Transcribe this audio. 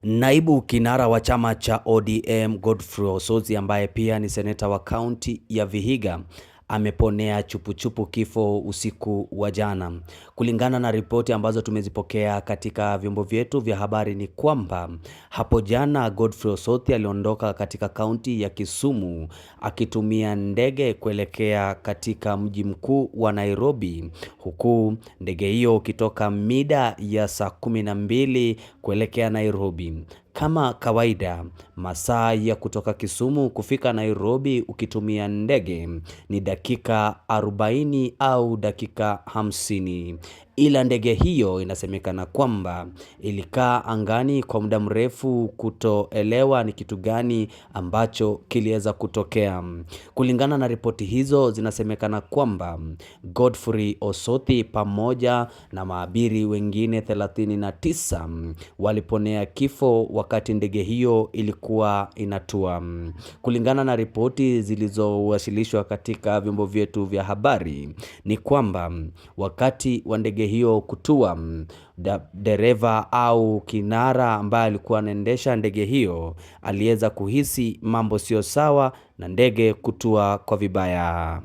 Naibu kinara wa chama cha ODM Godfrey Osotsi ambaye pia ni seneta wa kaunti ya Vihiga ameponea chupuchupu kifo usiku wa jana. Kulingana na ripoti ambazo tumezipokea katika vyombo vyetu vya habari ni kwamba hapo jana Godfrey Osotsi aliondoka katika kaunti ya Kisumu akitumia ndege kuelekea katika mji mkuu wa Nairobi, huku ndege hiyo ikitoka mida ya saa 12 kuelekea Nairobi. Kama kawaida, masaa ya kutoka Kisumu kufika Nairobi ukitumia ndege ni dakika 40 au dakika 50. Ila ndege hiyo inasemekana kwamba ilikaa angani kwa muda mrefu, kutoelewa ni kitu gani ambacho kiliweza kutokea. Kulingana na ripoti hizo, zinasemekana kwamba Godfrey Osotsi pamoja na maabiri wengine 39 waliponea kifo wakati ndege hiyo ilikuwa inatua. Kulingana na ripoti zilizowasilishwa katika vyombo vyetu vya habari ni kwamba wakati wa ndege hiyo kutua, dereva au kinara ambaye alikuwa anaendesha ndege hiyo aliweza kuhisi mambo sio sawa na ndege kutua kwa vibaya.